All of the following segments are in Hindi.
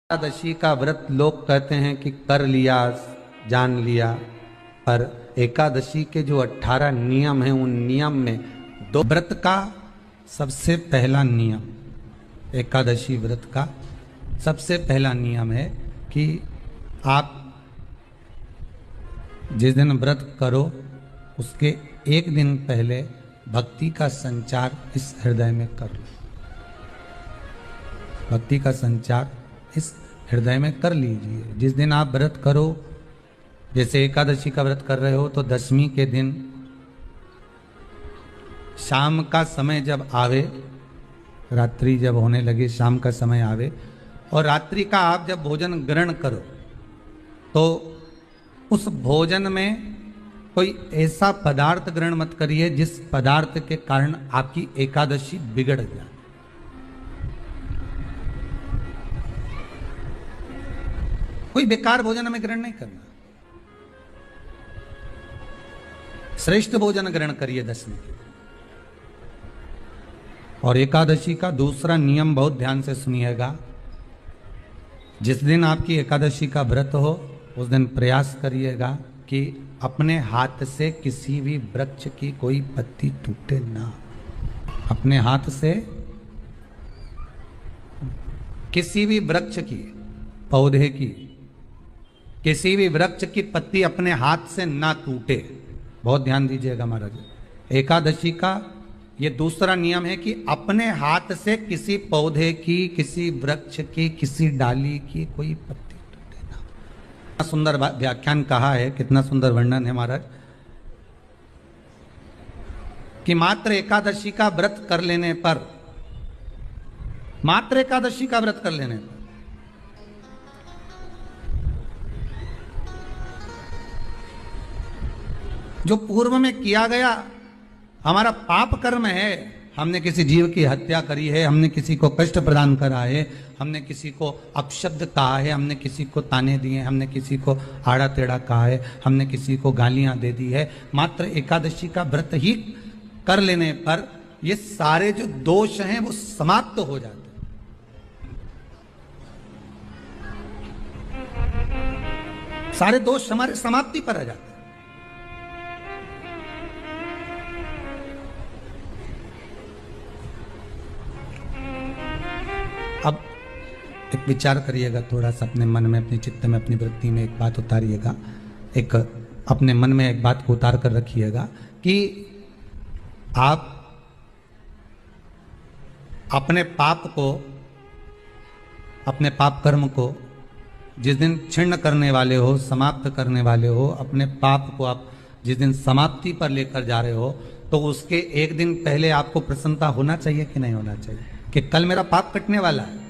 एकादशी का व्रत लोग कहते हैं कि कर लिया, जान लिया, पर एकादशी के जो 18 नियम हैं उन नियम में दो व्रत का सबसे पहला नियम, एकादशी व्रत का सबसे पहला नियम है कि आप जिस दिन व्रत करो उसके एक दिन पहले भक्ति का संचार इस हृदय में कर लो। भक्ति का संचार इस हृदय में कर लीजिए। जिस दिन आप व्रत करो, जैसे एकादशी का व्रत कर रहे हो तो दशमी के दिन शाम का समय जब आवे, रात्रि जब होने लगे, शाम का समय आवे और रात्रि का आप जब भोजन ग्रहण करो तो उस भोजन में कोई ऐसा पदार्थ ग्रहण मत करिए जिस पदार्थ के कारण आपकी एकादशी बिगड़ जाए। कोई बेकार भोजन हमें ग्रहण नहीं करना, श्रेष्ठ भोजन ग्रहण करिए दशमी के। और एकादशी का दूसरा नियम बहुत ध्यान से सुनिएगा। जिस दिन आपकी एकादशी का व्रत हो उस दिन प्रयास करिएगा कि अपने हाथ से किसी भी वृक्ष की कोई पत्ती टूटे ना। अपने हाथ से किसी भी वृक्ष की, पौधे की, किसी भी वृक्ष की पत्ती अपने हाथ से ना टूटे। बहुत ध्यान दीजिएगा महाराज। एकादशी का ये दूसरा नियम है कि अपने हाथ से किसी पौधे की, किसी वृक्ष की, किसी डाली की कोई पत्ती टूटे ना। कितना सुंदर व्याख्यान कहा है, कितना सुंदर वर्णन है महाराज कि मात्र एकादशी का व्रत कर लेने पर, मात्र एकादशी का व्रत कर लेने पर जो पूर्व में किया गया हमारा पाप कर्म है, हमने किसी जीव की हत्या करी है, हमने किसी को कष्ट प्रदान करा है, हमने किसी को अपशब्द कहा है, हमने किसी को ताने दिए, हमने किसी को आड़ा टेढ़ा कहा है, हमने किसी को गालियां दे दी है, मात्र एकादशी का व्रत ही कर लेने पर ये सारे जो दोष हैं वो समाप्त हो जाते हैं। सारे दोष हमारे समाप्ति पर आ जाते हैं। अब एक विचार करिएगा थोड़ा सा अपने मन में, अपने चित्त में, अपनी वृत्ति में एक बात उतारिएगा। एक अपने मन में एक बात को उतार कर रखिएगा कि आप अपने पाप को, अपने पाप कर्म को जिस दिन छिन्न करने वाले हो, समाप्त करने वाले हो, अपने पाप को आप जिस दिन समाप्ति पर लेकर जा रहे हो तो उसके एक दिन पहले आपको प्रसन्नता होना चाहिए कि नहीं होना चाहिए कि कल मेरा पाप कटने वाला है,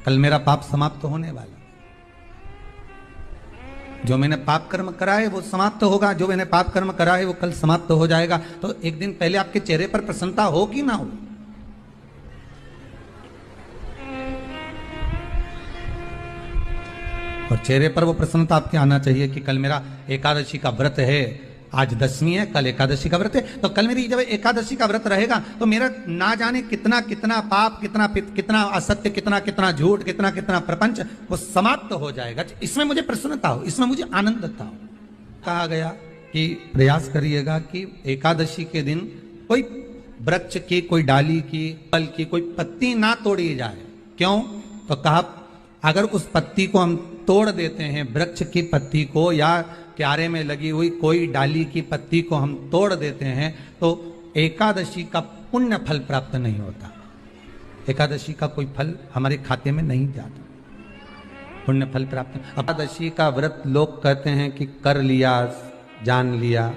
कल मेरा पाप समाप्त होने वाला है। जो मैंने पाप कर्म करा है वो समाप्त होगा, जो मैंने पाप कर्म करा है वो कल समाप्त हो जाएगा। तो एक दिन पहले आपके चेहरे पर प्रसन्नता हो कि ना हो? और चेहरे पर वो प्रसन्नता आपके आना चाहिए कि कल मेरा एकादशी का व्रत है, आज दशमी है, कल एकादशी का व्रत है, तो कल मेरी जब एकादशी का व्रत रहेगा तो मेरा ना जाने कितना कितना पाप, कितना असत्य, कितना झूठ, कितना प्रपंच वो समाप्त हो जाएगा। इसमें मुझे प्रसन्नता हो, इसमें मुझे आनंदता हो। कहा गया कि प्रयास करिएगा कि एकादशी के दिन कोई वृक्ष की, कोई डाली की, फल की कोई पत्ती ना तोड़ी जाए। क्यों? तो कहा अगर उस पत्ती को हम तोड़ देते हैं, वृक्ष की पत्ती को या क्यारे में लगी हुई कोई डाली की पत्ती को हम तोड़ देते हैं तो एकादशी का पुण्य फल प्राप्त नहीं होता। एकादशी का कोई फल हमारे खाते में नहीं जाता, पुण्य फल प्राप्त। एकादशी का व्रत लोग कहते हैं कि कर लिया, जान लिया,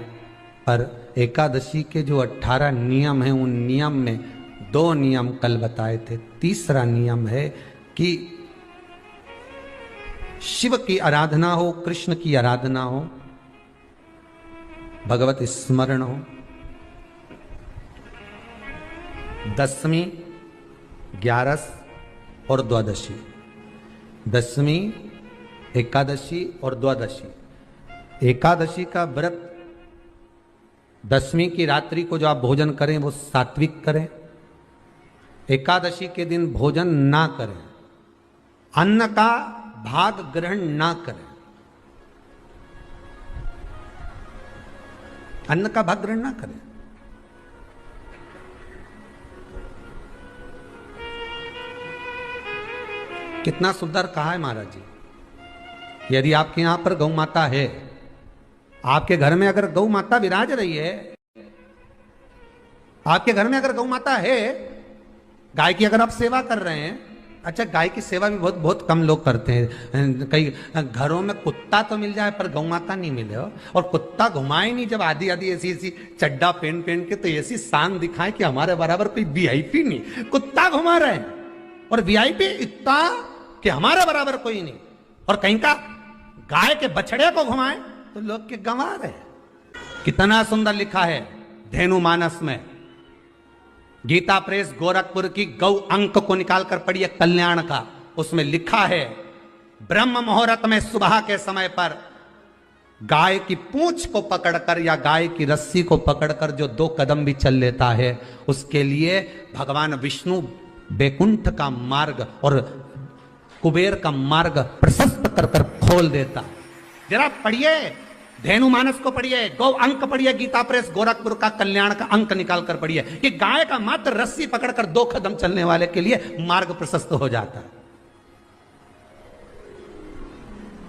पर एकादशी के जो 18 नियम हैं उन नियम में 2 नियम कल बताए थे। तीसरा नियम है कि शिव की आराधना हो, कृष्ण की आराधना हो, भगवत स्मरण हो। दशमी, 11 और द्वादशी, दशमी, एकादशी और द्वादशी। एकादशी का व्रत दशमी की रात्रि को जो आप भोजन करें वो सात्विक करें। एकादशी के दिन भोजन ना करें, अन्न का भाग ग्रहण ना करें, अन्न का भाग ग्रहण ना करें। कितना सुंदर कहा है महाराज जी। यदि आपके यहां पर गौ माता है, आपके घर में अगर गौ माता विराज रही है, आपके घर में अगर गौ माता है, गाय की अगर आप सेवा कर रहे हैं, अच्छा गाय की सेवा भी बहुत बहुत कम लोग करते हैं। कई घरों में कुत्ता तो मिल जाए पर गौ माता नहीं मिले हो, और कुत्ता घुमाए नहीं जब आधी आधी ऐसी ऐसी चड्डा पहन पहन के, तो ऐसी शान दिखाए कि हमारे बराबर कोई वीआईपी नहीं, कुत्ता घुमा रहे हैं, और वीआईपी इतना कि हमारे बराबर कोई नहीं, और कहीं का गाय के बछड़े को घुमाए तो लोग के गंवा रहे। कितना सुंदर लिखा है धेनु मानस में, गीता प्रेस गोरखपुर की गौ अंक को निकालकर पढ़िए कल्याण का, उसमें लिखा है ब्रह्म मुहूर्त में सुबह के समय पर गाय की पूंछ को पकड़कर या गाय की रस्सी को पकड़कर जो 2 कदम भी चल लेता है, उसके लिए भगवान विष्णु बैकुंठ का मार्ग और कुबेर का मार्ग प्रशस्त कर कर खोल देता। जरा पढ़िए धेनु मानस को पढ़िए, गौ अंक पढ़िए, गीता प्रेस गोरखपुर का कल्याण का अंक निकाल कर पढ़िए कि गाय का मात्र रस्सी पकड़कर 2 कदम चलने वाले के लिए मार्ग प्रशस्त हो जाता है।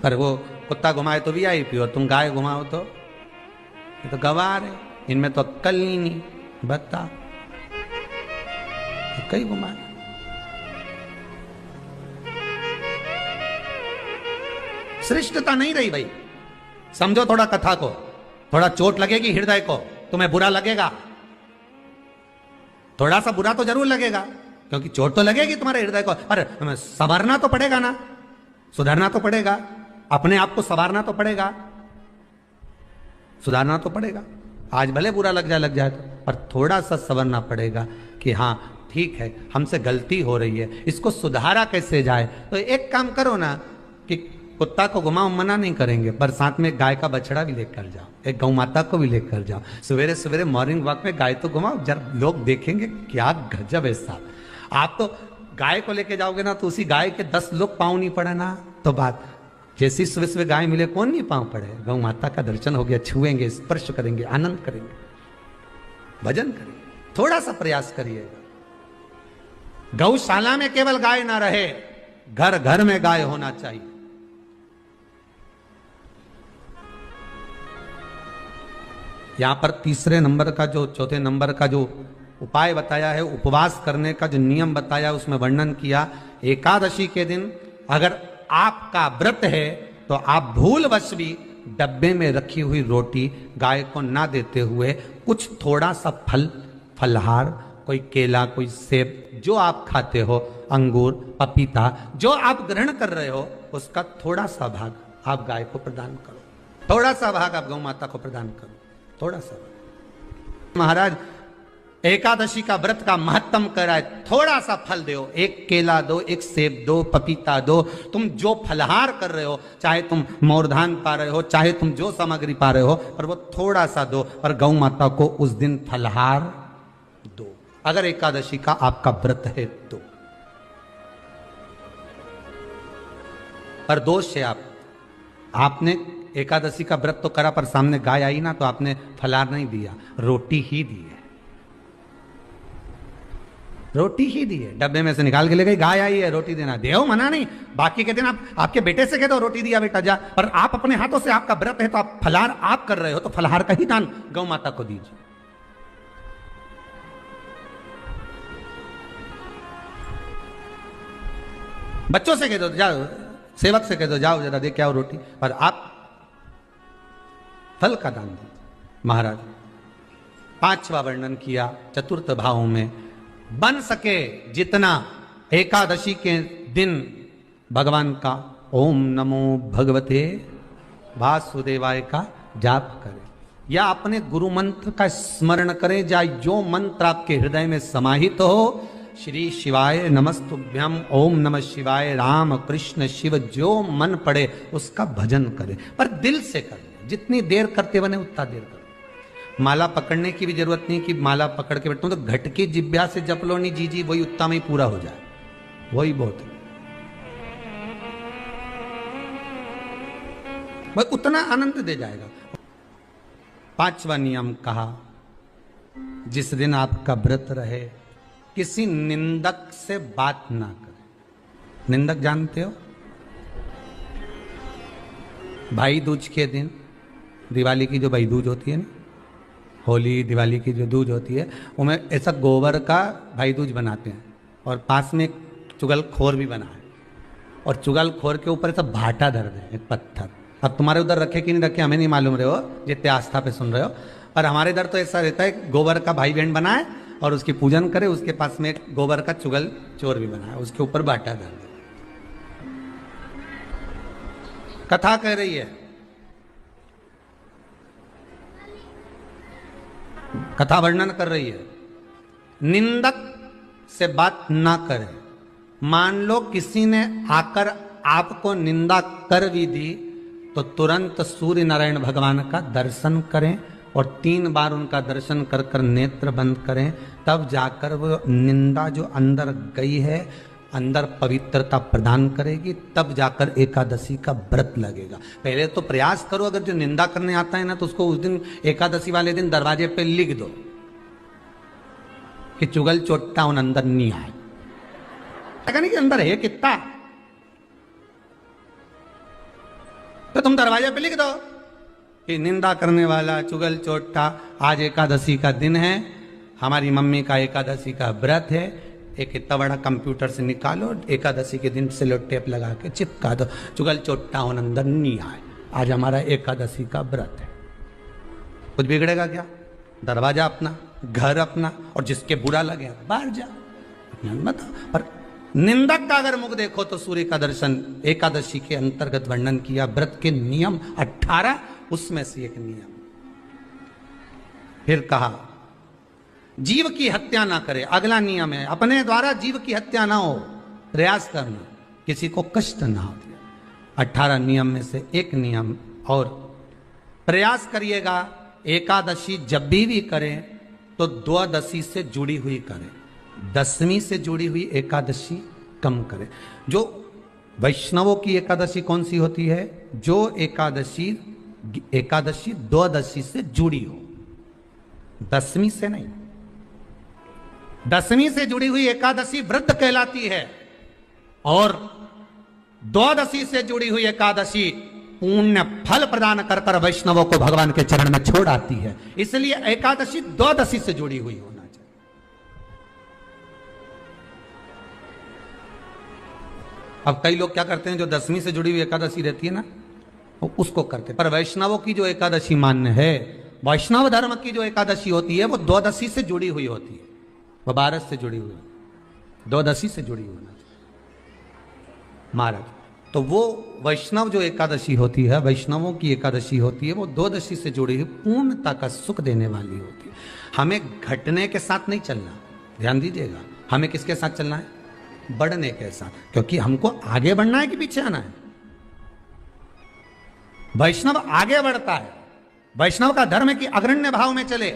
पर वो कुत्ता घुमाए तो वीआईपी हो, तुम गाय घुमाओ तो ये तो गवार है, इनमें तो अक्कल ही नहीं। बता कई घुमाए। श्रेष्ठता नहीं रही भाई। समझो थोड़ा कथा को, थोड़ा चोट लगेगी हृदय को, तुम्हें बुरा लगेगा, थोड़ा सा बुरा तो जरूर लगेगा, क्योंकि चोट तो लगेगी तुम्हारे हृदय को, पर संवरना तो पड़ेगा ना, सुधरना तो पड़ेगा, अपने आप को संवारना तो पड़ेगा, सुधारना तो पड़ेगा। आज भले बुरा लग जाए तो, पर थोड़ा सा संवरना पड़ेगा कि हाँ ठीक है हमसे गलती हो रही है, इसको सुधारा कैसे जाए। तो एक काम करो ना कि कुत्ता को घुमाओ, मना नहीं करेंगे, पर साथ में गाय का बछड़ा भी लेकर जाओ, एक गौ माता को भी लेकर जाओ, सवेरे सवेरे मॉर्निंग वॉक में गाय तो घुमाओ, जब लोग देखेंगे क्या गजब है साहब। आप तो गाय को लेके जाओगे ना तो उसी गाय के 10 लोग पाँव नहीं पड़े ना, तो बात जैसी सुबह सुबह गाय मिले कौन नहीं पाँव पड़े। गौ माता का दर्शन हो गया, छुएंगे, स्पर्श करेंगे, आनंद करेंगे, भजन करेंगे, थोड़ा सा प्रयास करिएगा। गौशाला में केवल गाय ना रहे, घर घर में गाय होना चाहिए। यहां पर तीसरे नंबर का जो, चौथे नंबर का जो उपाय बताया है, उपवास करने का जो नियम बताया, उसमें वर्णन किया एकादशी के दिन अगर आपका व्रत है तो आप भूलवश भी डब्बे में रखी हुई रोटी गाय को ना देते हुए कुछ थोड़ा सा फलहार, कोई केला, कोई सेब, जो आप खाते हो, अंगूर, पपीता, जो आप ग्रहण कर रहे हो, उसका थोड़ा सा भाग आप गाय को प्रदान करो, थोड़ा सा भाग आप गौ माता को प्रदान करो, थोड़ा सा। महाराज एकादशी का व्रत का महत्तम कराए, थोड़ा सा फल दो, एक केला दो, एक सेब दो, पपीता दो, तुम जो फलहार कर रहे हो, चाहे तुम मोरधान पा रहे हो, चाहे तुम जो सामग्री पा रहे हो, पर वो थोड़ा सा दो, और गौ माता को उस दिन फलहार दो, अगर एकादशी का आपका व्रत है तो। पर दोष है आपने एकादशी का व्रत तो करा, पर सामने गाय आई ना तो आपने फलाहार नहीं दिया, रोटी ही दी है, रोटी ही दी है, डब्बे में से निकाल के ले गई, गाय आई है रोटी देना, देव मना नहीं। बाकी के दिन आप आपके बेटे से कह दो रोटी दिया बेटा जा, पर आप अपने हाथों से, आपका व्रत है तो आप फलाहार आप कर रहे हो, तो फलाहार का ही दान गौ माता को दीजिए। बच्चों से कह दो, जाओ, सेवक से कह दो, जाओ जरा दे के आओ रोटी, पर आप फल का दान दीजिए। महाराज पांचवा वर्णन किया चतुर्थ भाव में, बन सके जितना एकादशी के दिन भगवान का ओम नमो भगवते वासुदेवाय का जाप करें, या अपने गुरु मंत्र का स्मरण करें, या जो मंत्र आपके हृदय में समाहित हो, श्री शिवाय नमस्तुभ्यम, ओम नमः शिवाय, राम कृष्ण शिव, जो मन पड़े उसका भजन करें, पर दिल से करें, जितनी देर करते बने उतना देर करें। माला पकड़ने की भी जरूरत नहीं कि माला पकड़ के बैठता हूं तो घट की जिब्या से जप लो नहीं जी, वही उतना में ही पूरा हो जाए, वही बहुत है। वह उतना आनंद दे जाएगा। पांचवा नियम कहा, जिस दिन आपका व्रत रहे किसी निंदक से बात ना करें। निंदक जानते हो? भाई दूज के दिन, दिवाली की जो भाई दूज होती है ना, होली दिवाली की जो दूज होती है, उनमें ऐसा गोबर का भाई दूज बनाते हैं और पास में एक चुगलखोर भी बना है और चुगलखोर के ऊपर ऐसा भाटा धर दे, एक पत्थर। अब तुम्हारे उधर रखे कि नहीं रखे हमें नहीं मालूम रहे हो, जितने आस्था पे सुन रहे हो, और हमारे इधर तो ऐसा रहता है, गोबर का भाई बहन बनाए और उसकी पूजन करे, उसके पास में एक गोबर का चुगल चोर भी बनाए, उसके ऊपर भाटा धर दे। कथा कह रही है, कथा वर्णन कर रही है, निंदक से बात ना करें। मान लो किसी ने आकर आपको निंदा कर भी दी तो तुरंत सूर्य नारायण भगवान का दर्शन करें और 3 बार उनका दर्शन कर कर नेत्र बंद करें, तब जाकर वो निंदा जो अंदर गई है अंदर पवित्रता प्रदान करेगी, तब जाकर एकादशी का व्रत लगेगा। पहले तो प्रयास करो, अगर जो निंदा करने आता है ना तो उसको उस दिन एकादशी वाले दिन दरवाजे पे लिख दो कि चुगल चोट्टा उन अंदर नहीं आए। नहीं कि अंदर है कितना, तो तुम दरवाजे पे लिख दो कि निंदा करने वाला चुगल चोट्टा, आज एकादशी का दिन है, हमारी मम्मी का एकादशी का व्रत है, एक इतना बड़ा कंप्यूटर से निकालो, एकादशी के दिन सेलो टेप लगा के चिपका दो, चुगल चोट्टा उन अंदर नहीं आए, आज हमारा एकादशी का व्रत है। कुछ बिगड़ेगा क्या? दरवाजा अपना, घर अपना, और जिसके बुरा लगे बाहर जा, बताओ। पर निंदक का अगर मुख देखो तो सूर्य का दर्शन एकादशी के अंतर्गत वर्णन किया, व्रत के नियम 18, उसमें से एक नियम। फिर कहा जीव की हत्या ना करे, अगला नियम है, अपने द्वारा जीव की हत्या ना हो, प्रयास करना, किसी को कष्ट ना हो। 18 नियम में से एक नियम और, प्रयास करिएगा एकादशी जब भी करें तो द्वादशी से जुड़ी हुई करें, दसवीं से जुड़ी हुई एकादशी कम करें। जो वैष्णवों की एकादशी कौन सी होती है? जो एकादशी द्वादशी से जुड़ी हो, दसवीं से नहीं। दसवीं से जुड़ी हुई एकादशी व्रत कहलाती है और द्वादशी से जुड़ी हुई एकादशी पुण्य फल प्रदान कर कर वैष्णवों को भगवान के चरण में छोड़ आती है। इसलिए एकादशी द्वादशी से जुड़ी हुई होना चाहिए। अब कई लोग क्या करते हैं, जो दसवीं से जुड़ी हुई एकादशी रहती है ना, वो उसको करते, पर वैष्णवों की जो एकादशी मान्य है, वैष्णव धर्म की जो एकादशी होती है वो द्वादशी से जुड़ी हुई होती है, वो 12 से जुड़ी हुई, द्वादशी से जुड़ी हुई महाराज। तो वो वैष्णव जो एकादशी होती है, वैष्णवों की एकादशी होती है, वो द्वादशी से जुड़ी हुई पूर्णता का सुख देने वाली होती है। हमें घटने के साथ नहीं चलना, ध्यान दीजिएगा, हमें किसके साथ चलना है? बढ़ने के साथ, क्योंकि हमको आगे बढ़ना है कि पीछे आना है। वैष्णव आगे बढ़ता है, वैष्णव का धर्म है कि अग्रण्य भाव में चले,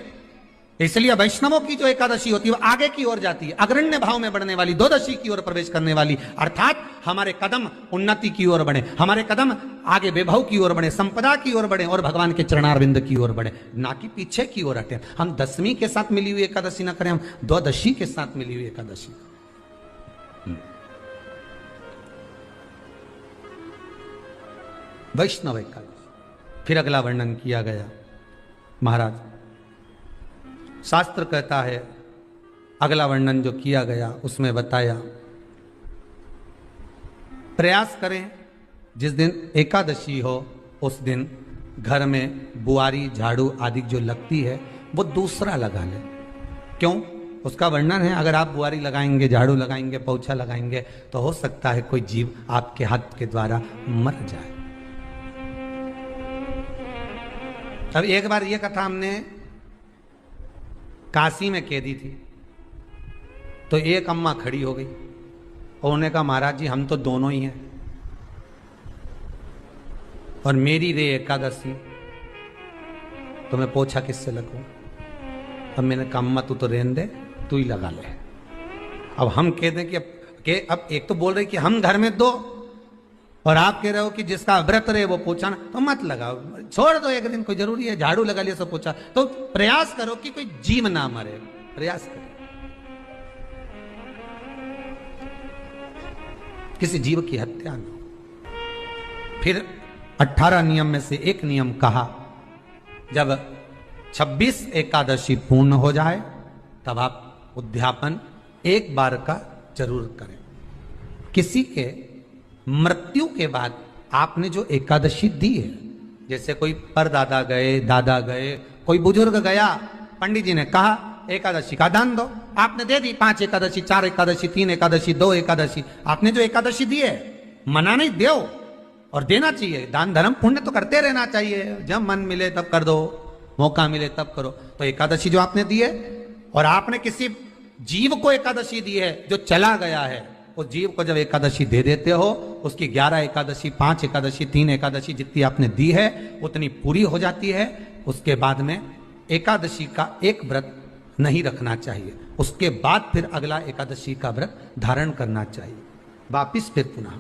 इसलिए वैष्णवों की जो एकादशी होती है वो आगे की ओर जाती है, अग्रण्य भाव में बढ़ने वाली, द्वादशी की ओर प्रवेश करने वाली, अर्थात हमारे कदम उन्नति की ओर बढ़े, हमारे कदम आगे वैभव की ओर बढ़े, संपदा की ओर बढ़े और भगवान के चरणारविंद की ओर बढ़े, ना कि पीछे की ओर हटे। हम दसवीं के साथ मिली हुई एकादशी ना करें, हम द्वादशी के साथ मिली हुई एकादशी। वैष्णव एकादशी। फिर अगला वर्णन किया गया महाराज, शास्त्र कहता है, अगला वर्णन जो किया गया उसमें बताया, प्रयास करें जिस दिन एकादशी हो उस दिन घर में बुआरी झाड़ू आदि जो लगती है वो दूसरा लगा लें। क्यों? उसका वर्णन है, अगर आप बुआरी लगाएंगे, झाड़ू लगाएंगे, पोछा लगाएंगे तो हो सकता है कोई जीव आपके हाथ के द्वारा मर जाए। अब एक बार ये कथा हमने काशी में कह दी थी, तो एक अम्मा खड़ी हो गई और उन्होंने कहा, महाराज जी हम तो दोनों ही हैं और मेरी रे एकादशी, तो मैं पोछा किससे लगूं? अब मैंने कहा अम्मा तू तो रहने दे, तू ही लगा ले। अब हम कह दें कि अब एक तो बोल रहे कि हम घर में 2 और आप कह रहे हो कि जिसका व्रत रहे वो पोछा ना, तो मत लगाओ, छोड़ दो एक दिन, कोई जरूरी है झाड़ू लगा लिया सब पोछा। तो प्रयास करो कि कोई जीव ना मरे, प्रयास करो किसी जीव की हत्या ना हो। फिर 18 नियम में से एक नियम कहा, जब 26 एकादशी पूर्ण हो जाए तब आप उद्यापन एक बार का जरूर करें। किसी के मृत्यु के बाद आपने जो एकादशी दी है, जैसे कोई परदादा गए, दादा गए, कोई बुजुर्ग गया, पंडित जी ने कहा एकादशी का दान दो, आपने दे दी 5 एकादशी, 4 एकादशी, 3 एकादशी, 2 एकादशी, आपने जो एकादशी दी है, मना नहीं, दो और देना चाहिए। दान धर्म पुण्य तो करते रहना चाहिए, जब मन मिले तब कर दो, मौका मिले तब करो। तो एकादशी जो आपने दी है, और आपने किसी जीव को एकादशी दी है जो चला गया है, उस जीव को जब एकादशी दे देते हो, उसकी 11 एकादशी, 5 एकादशी, 3 एकादशी जितनी आपने दी है उतनी पूरी हो जाती है। उसके बाद में एकादशी का एक व्रत नहीं रखना चाहिए, उसके बाद फिर अगला एकादशी का व्रत धारण करना चाहिए। वापिस फिर पुनः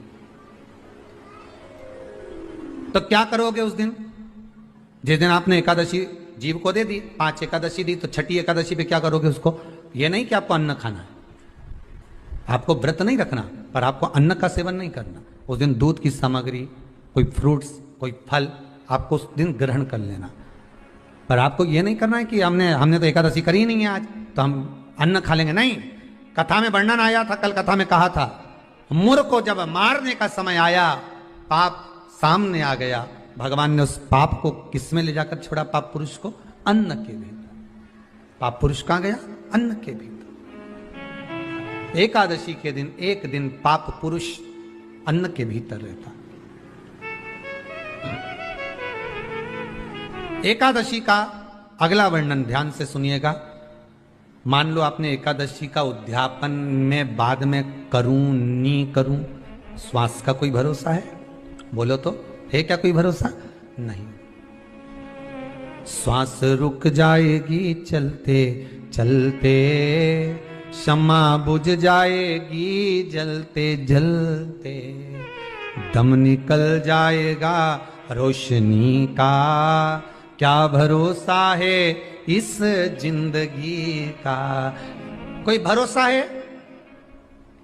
तो क्या करोगे उस दिन? जिस दिन आपने एकादशी जीव को दे दी, 5 एकादशी दी, तो छठी एकादशी पे क्या करोगे उसको? ये नहीं कि आपको अन्न खाना है, आपको व्रत नहीं रखना, पर आपको अन्न का सेवन नहीं करना। उस दिन दूध की सामग्री, कोई फ्रूट्स, कोई फल आपको उस दिन ग्रहण कर लेना, पर आपको ये नहीं करना है कि हमने तो एकादशी करी नहीं है आज, तो हम अन्न खा लेंगे। नहीं, कथा में वर्णन आया था, कल कथा में कहा था, मुर को जब मारने का समय आया, पाप सामने आ गया, भगवान ने उस पाप को किस में ले जाकर छोड़ा? पाप पुरुष को अन्न के भीतर। पाप पुरुष कहां गया? अन्न के भीतर। एकादशी के दिन एक दिन पाप पुरुष अन्न के भीतर रहता। एकादशी का अगला वर्णन ध्यान से सुनिएगा। मान लो आपने एकादशी का उद्यापन में बाद में करूं नहीं करूं, श्वास का कोई भरोसा है? बोलो तो, है क्या कोई भरोसा? नहीं। श्वास रुक जाएगी चलते चलते, क्षमा बुझ जाएगी जलते जलते, दम निकल जाएगा रोशनी का, क्या भरोसा है इस जिंदगी का? कोई भरोसा है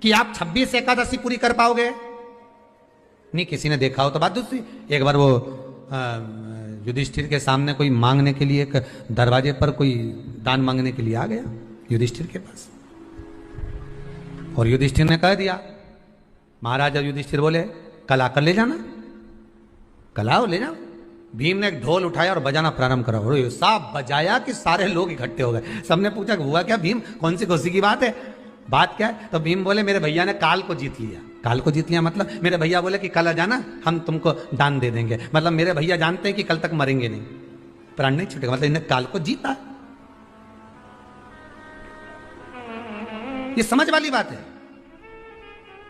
कि आप 26 एकादशी पूरी कर पाओगे? नहीं, किसी ने देखा हो तो बात दूसरी। एक बार वो युधिष्ठिर के सामने कोई मांगने के लिए, एक दरवाजे पर कोई दान मांगने के लिए आ गया युधिष्ठिर के पास, और युधिष्ठिर ने कह दिया, महाराजा युधिष्ठिर बोले कल आकर ले जाना, कल आओ ले जाओ। भीम ने एक ढोल उठाया और बजाना प्रारंभ करा, और साहब बजाया कि सारे लोग इकट्ठे हो गए। सबने पूछा हुआ क्या भीम, कौन सी खुशी की बात है, बात क्या है? तो भीम बोले मेरे भैया ने काल को जीत लिया। काल को जीत लिया मतलब मेरे भैया बोले कि कल आ जाना, हम तुमको दान दे देंगे। मतलब मेरे भैया जानते हैं कि कल तक मरेंगे नहीं, प्राण नहीं छूटेगा, मतलब इन्हें काल को जीता। ये समझ वाली बात है।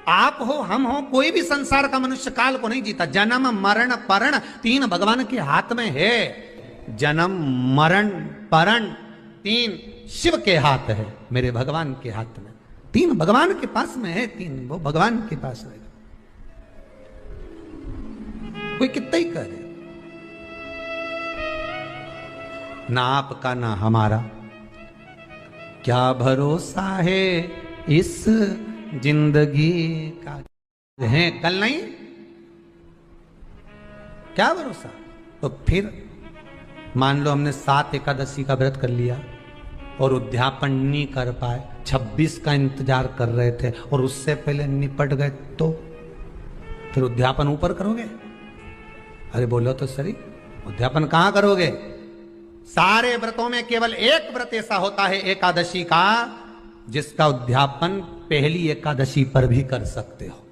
आप हो, हम हो, कोई भी संसार का मनुष्य काल को नहीं जीता। जन्म मरण परण 3 भगवान के हाथ में है। जन्म मरण परण 3 शिव के हाथ है, मेरे भगवान के हाथ में। 3 भगवान के पास में है, 3 वो भगवान के पास रहेगा। कोई कितना ही करे, ना आपका ना हमारा, क्या भरोसा है इस जिंदगी का? है कल नहीं, क्या भरोसा? तो फिर मान लो हमने 7 एकादशी का व्रत कर लिया और उद्यापन नहीं कर पाए, 26 का इंतजार कर रहे थे और उससे पहले निपट गए, तो फिर उद्यापन ऊपर करोगे? अरे बोलो तो सही, उद्यापन कहां करोगे? सारे व्रतों में केवल एक व्रत ऐसा होता है एकादशी का, जिसका उद्यापन पहली एकादशी पर भी कर सकते हो।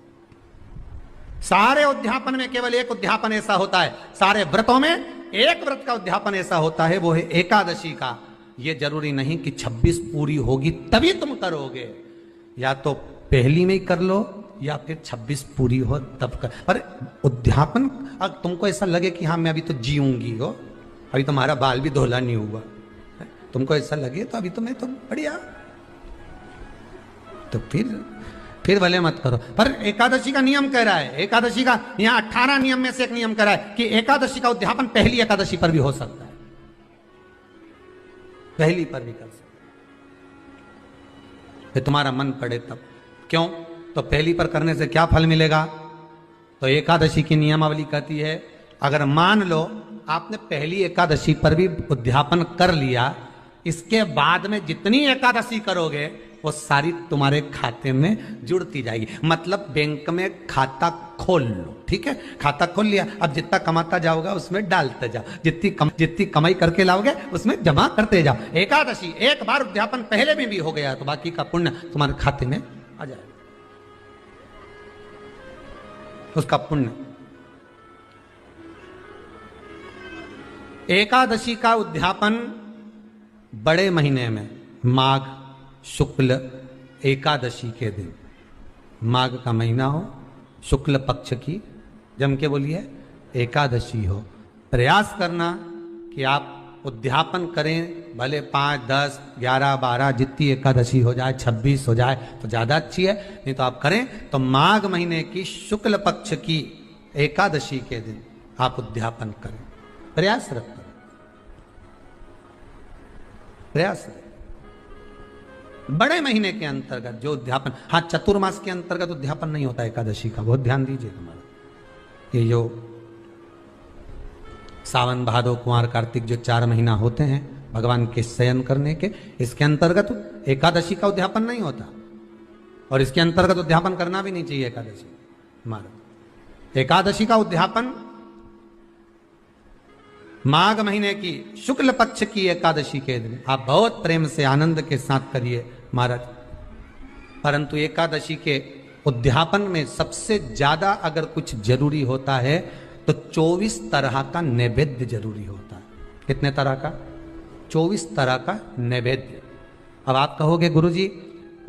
सारे उद्यापन में केवल एक उद्यापन ऐसा होता है, सारे व्रतों में एक व्रत का उद्यापन ऐसा होता है, वो है एकादशी का। ये जरूरी नहीं कि 26 पूरी होगी तभी तुम करोगे, या तो पहली में ही कर लो या फिर 26 पूरी हो तब कर। पर उद्यापन, अगर तुमको ऐसा लगे कि हाँ मैं अभी तो जीऊंगी हो, अभी तुम्हारा बाल भी धोला नहीं हुआ, तुमको ऐसा लगे तो अभी तो मैं तो बढ़िया, तो फिर फिर भले मत करो। पर एकादशी का नियम कह रहा है, एकादशी का यहां 18 नियम में से एक नियम कह रहा है कि एकादशी का उद्यापन पहली एकादशी पर भी हो सकता है, पहली पर भी कर सकते, फिर तुम्हारा मन पड़े तब। क्यों? तो पहली पर करने से क्या फल मिलेगा? तो एकादशी की नियमावली कहती है, अगर मान लो आपने पहली एकादशी पर भी उद्यापन कर लिया, इसके बाद में जितनी एकादशी करोगे वो सारी तुम्हारे खाते में जुड़ती जाएगी। मतलब बैंक में खाता खोल लो, ठीक है, खाता खोल लिया, अब जितना कमाता जाओगा उसमें डालते जाओ, जितनी कमाई करके लाओगे उसमें जमा करते जाओ। एकादशी एक बार उद्यापन पहले में भी हो गया तो बाकी का पुण्य तुम्हारे खाते में आ जाएगा, उसका पुण्य। एकादशी का उद्यापन बड़े महीने में माघ शुक्ल एकादशी के दिन, माघ का महीना हो, शुक्ल पक्ष की, जम के बोलिए, एकादशी हो, प्रयास करना कि आप उद्यापन करें, भले 5, 10, 11, 12 जितनी एकादशी हो जाए, 26 हो जाए तो ज़्यादा अच्छी है, नहीं तो आप करें तो माघ महीने की शुक्ल पक्ष की एकादशी के दिन आप उद्यापन करें, प्रयासरत करें, प्रयास है। बड़े महीने के अंतर्गत जो उद्यापन, हाँ चतुर्मास के अंतर्गत उद्यापन नहीं होता एकादशी का, बहुत ध्यान दीजिए तुम्हारा। ये जो सावन भादो कुंवर कार्तिक जो 4 महीना होते हैं भगवान के शयन करने के, इसके अंतर्गत एकादशी का उद्यापन नहीं होता, और इसके अंतर्गत उद्यापन करना भी नहीं चाहिए एकादशी हमारा। एकादशी का उद्यापन माघ महीने की शुक्ल पक्ष की एकादशी के दिन आप बहुत प्रेम से आनंद के साथ करिए महाराज। परंतु एकादशी के उद्यापन में सबसे ज्यादा अगर कुछ जरूरी होता है तो 24 तरह का नैवेद्य जरूरी होता है। कितने तरह का? 24 तरह का नैवेद्य। अब आप कहोगे गुरुजी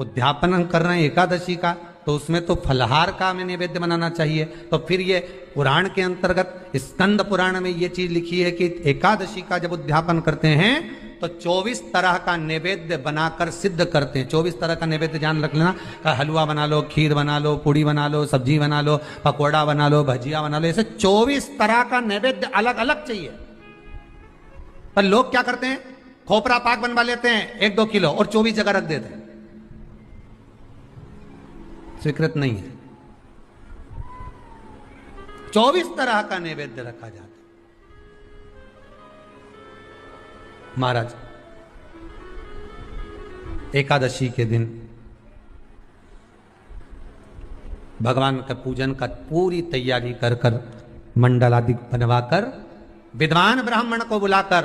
उद्यापन हम कर रहे हैं एकादशी का, तो उसमें तो फलहार का हमें नैवेद्य बनाना चाहिए। तो फिर ये पुराण के अंतर्गत स्कंद पुराण में ये चीज लिखी है कि एकादशी का जब उद्यापन करते हैं तो 24 तरह का नैवेद्य बनाकर सिद्ध करते हैं। 24 तरह का नैवेद्य जान रख लेना, हलवा बना लो, खीर बना लो, पूड़ी बना लो, सब्जी बना लो, पकौड़ा बना लो, भजिया बना लो, ऐसे 24 तरह का नैवेद्य अलग अलग चाहिए। पर लोग क्या करते हैं, खोपरा पाक बनवा लेते हैं 1-2 किलो और 24 जगह रख देते हैं। स्वीकृत नहीं है। 24 तरह का नैवेद्य रखा जाता है। महाराज एकादशी के दिन भगवान का पूजन का पूरी तैयारी कर कर मंडल आदि बनवाकर विद्वान ब्राह्मण को बुलाकर,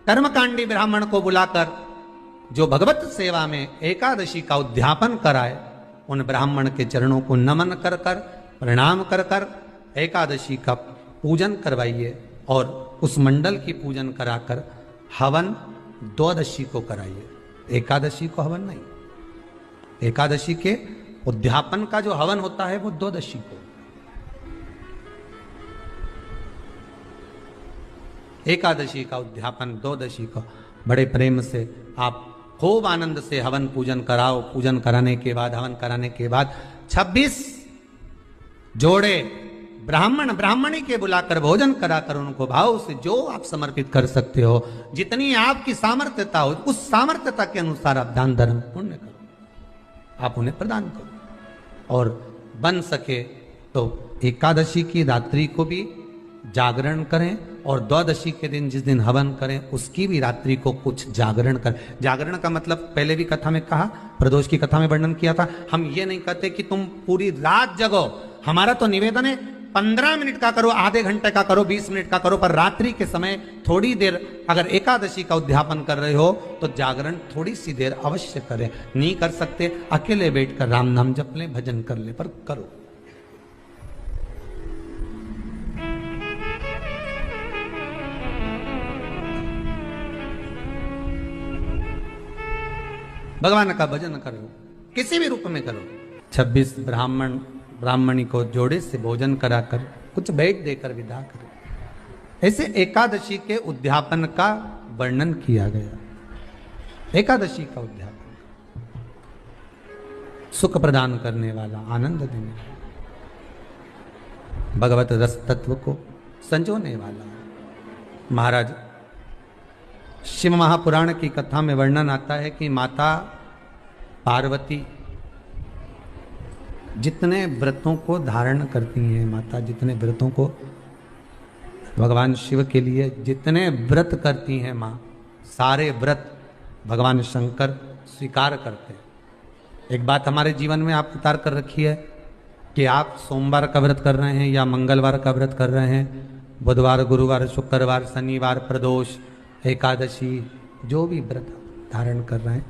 कर्मकांडी ब्राह्मण को बुलाकर जो भगवत सेवा में एकादशी का उद्यापन कराए, उन ब्राह्मण के चरणों को नमन कर कर, प्रणाम कर कर एकादशी का पूजन करवाइए और उस मंडल की पूजन कराकर हवन द्वादशी को कराइए। एकादशी को हवन नहीं, एकादशी के उद्यापन का जो हवन होता है वो द्वादशी को। एकादशी का उद्यापन द्वादशी को बड़े प्रेम से आप खूब आनंद से हवन पूजन कराओ। पूजन कराने के बाद, हवन कराने के बाद 26 जोड़े ब्राह्मण ब्राह्मणी के बुलाकर भोजन कराकर उनको भाव से जो आप समर्पित कर सकते हो, जितनी आपकी सामर्थ्यता हो, उस सामर्थ्यता के अनुसार आप दान धर्म पुण्य करो, आप उन्हें प्रदान करो। और बन सके तो एकादशी की रात्रि को भी जागरण करें और द्वादशी के दिन जिस दिन हवन करें उसकी भी रात्रि को कुछ जागरण करें। जागरण का मतलब पहले भी कथा में कहा, प्रदोष की कथा में वर्णन किया था। हम ये नहीं कहते कि तुम पूरी रात जगो, हमारा तो निवेदन है 15 मिनट का करो, आधे घंटे का करो, 20 मिनट का करो, पर रात्रि के समय थोड़ी देर अगर एकादशी का उद्यापन कर रहे हो तो जागरण थोड़ी सी देर अवश्य करें। नहीं कर सकते अकेले बैठकर राम नाम जप लें, भजन कर ले, पर करो। भगवान का भजन करो, किसी भी रूप में करो। 26 ब्राह्मण ब्राह्मणी को जोड़े से भोजन कराकर कुछ भेंट देकर विदा करें। ऐसे एकादशी के उद्यापन का वर्णन किया गया। एकादशी का उद्यापन सुख प्रदान करने वाला, आनंद देने वाला, भगवत रस तत्व को संजोने वाला। महाराज शिव महापुराण की कथा में वर्णन आता है कि माता पार्वती जितने व्रतों को धारण करती हैं, माता जितने व्रतों को भगवान शिव के लिए जितने व्रत करती हैं माँ, सारे व्रत भगवान शंकर स्वीकार करते हैं। एक बात हमारे जीवन में आप उतार कर रखी है कि आप सोमवार का व्रत कर रहे हैं या मंगलवार का व्रत कर रहे हैं, बुधवार, गुरुवार, शुक्रवार, शनिवार, प्रदोष, एकादशी, जो भी व्रत धारण कर रहे हैं,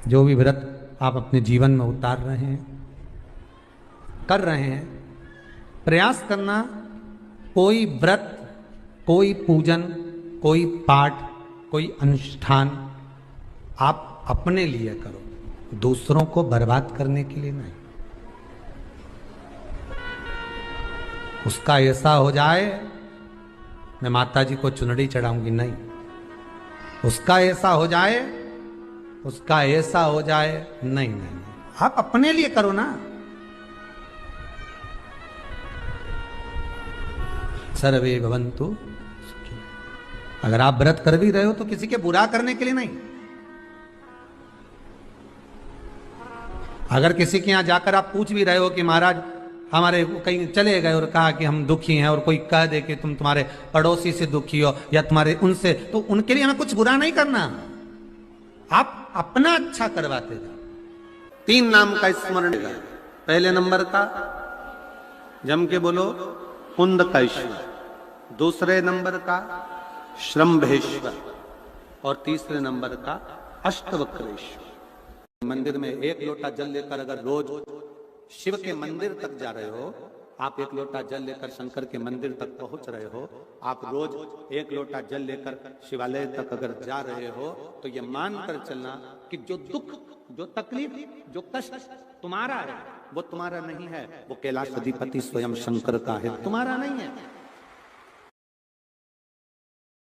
जो भी व्रत आप अपने जीवन में उतार रहे हैं, कर रहे हैं, प्रयास करना कोई व्रत, कोई पूजन, कोई पाठ, कोई अनुष्ठान आप अपने लिए करो, दूसरों को बर्बाद करने के लिए नहीं। उसका ऐसा हो जाए मैं माता जी को चुनरी चढ़ाऊंगी, नहीं। उसका ऐसा हो जाए, उसका ऐसा हो जाए, नहीं नहीं, आप अपने लिए करो ना। सर्वे भवन्तु सुखी। अगर आप व्रत कर भी रहे हो तो किसी के बुरा करने के लिए नहीं। अगर किसी के यहां जाकर आप पूछ भी रहे हो कि महाराज हमारे कहीं चले गए और कहा कि हम दुखी हैं, और कोई कह दे कि तुम तुम्हारे पड़ोसी से दुखी हो या तुम्हारे उनसे, तो उनके लिए हमें कुछ बुरा नहीं करना, आप अपना अच्छा करवाते जाओ। 3 नाम का स्मरण है। पहले नंबर का जम के बोलो कुंदकेश्वर, दूसरे नंबर का श्रम्भेश्वर, और तीसरे नंबर का अष्टवक्रेश्वर। मंदिर में 1 लोटा जल लेकर अगर रोज शिव के मंदिर तक जा रहे हो, आप 1 लोटा जल लेकर शंकर के मंदिर तक पहुंच रहे हो, आप रोज 1 लोटा जल लेकर शिवालय तक अगर जा रहे हो, तो ये मान कर चलना कि जो दुख, जो तकलीफ, जो कष्ट तुम्हारा है वो तुम्हारा नहीं है, वो कैलाश अधिपति स्वयं शंकर का है, तुम्हारा नहीं है।